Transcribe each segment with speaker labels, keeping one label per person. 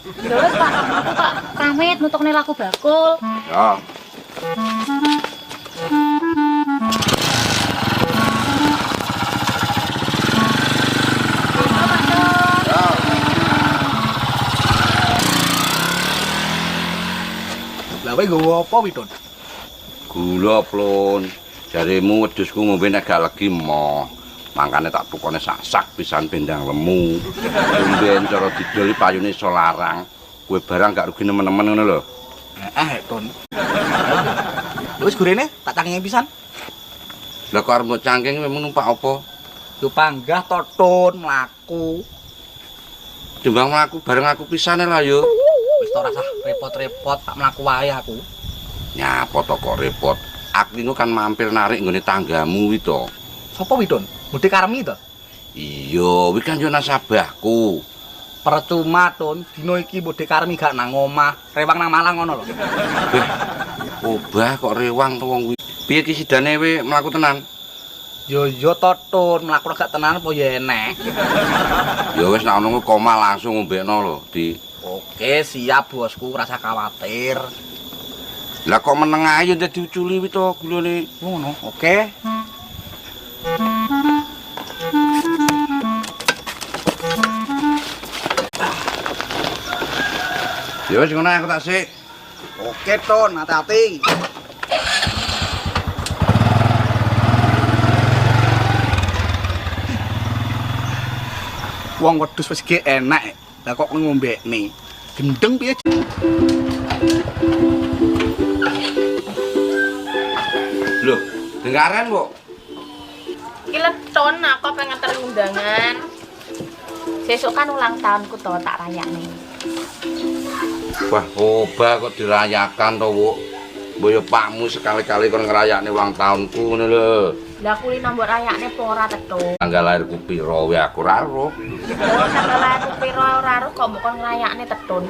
Speaker 1: Ya wis Pak, aku tak pamit nutokne laku bakul.
Speaker 2: Ya.
Speaker 3: Lah kowe nggowo apa Widon?
Speaker 2: Gula plon. Jarimu wedhusku ngombe nek gak legi moh. Mangkane tak tukone sak pisan bendang lemu. Umben cara didol payune iso larang. Kowe barang gak rugi nemen-nemen ngono lho.
Speaker 3: Ton. Wis gurene tak cangkenge pisan.
Speaker 2: Lah kok arep mbok cangking kowe numpak apa?
Speaker 3: Yo panggah to Ton mlaku.
Speaker 2: Timbang mlaku bareng aku pisane lah yo.
Speaker 3: Wis ora usah repot-repot tak mlaku wae aku.
Speaker 2: Nyapa to kok repot. Aku ini kan mampir narik nggone tanggamu wi to.
Speaker 3: Sopo Widon? Mudi Karmi to?
Speaker 2: Iya, wi kan yo nasabahku.
Speaker 3: Percuma Ton, dino iki Mudi Karmi gak nang omah, rewang nang Malang ngono lho.
Speaker 2: Obah kok rewang to wong kuwi. Piye ki sidane we mlaku tenan?
Speaker 3: Yo to Ton, mlaku gak tenan apa ya enek.
Speaker 2: Ya wis nek ono koma langsung ngombekno lho, Di.
Speaker 3: Oke, siap bosku, rasa khawatir.
Speaker 2: Lah kok meneng ae dadi uculi wi to gulane.
Speaker 3: Ngono, oke.
Speaker 2: Ya wis ngono aku tak sik.
Speaker 3: Oke Ton, hati-hati. Wong wedhus wis ge enak. Lah kok ngombekne. Gendeng piye?
Speaker 2: Loh, dengaran kok.
Speaker 1: Iki leton aku pengen nganterin undangan. Sesuk kan ulang tahunku to tak rayakne.
Speaker 2: Wah, obah kok dirayakan to, Wuk. Mbok yo pakmu sekali-kali kon ngrayakne ulang tahunku ngono lho.
Speaker 1: Lah kuli nambah rayakne apa ora tetu.
Speaker 2: Tanggal lahirku piro we aku ora ero.
Speaker 1: Kalau tanggal lahirku piro ora ero kok mbok kon ngrayakne tetun.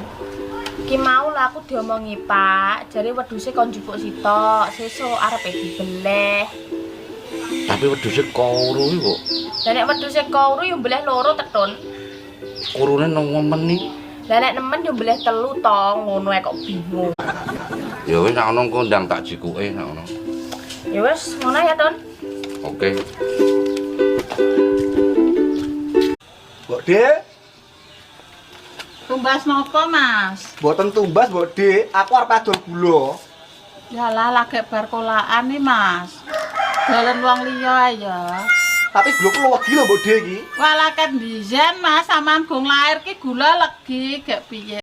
Speaker 1: Ki mau lah aku diomongi Pak, jare wedhuse kon njupuk sitok, sesuk arepe dibeleh.
Speaker 2: Tapi wedhuse kuru iki kok.
Speaker 1: Lah nek wedhuse kuru yo mbeleh loro tetun.
Speaker 2: Kurune nang ngomen iki.
Speaker 1: Lah nek nemen yo mbeleh telu to, ngono ae kok bingung.
Speaker 2: Ya wis nek ono kondang tak jikuke nek ono.
Speaker 1: Ya wis, ngono ya, Ton.
Speaker 2: Oke.
Speaker 3: Mbok Dik,
Speaker 4: Tumbas napa, Mas?
Speaker 3: mboten tumbas Mbok Dik, aku arep adol gula.
Speaker 4: Yalah lagi bar kolaan nih, Mas. Dalan wong liya ya.
Speaker 3: Tapi gula ku legi lho Mbok Dik iki.
Speaker 4: Walaken dizen, Mas, sampean gong lair ki gula legi gek piye.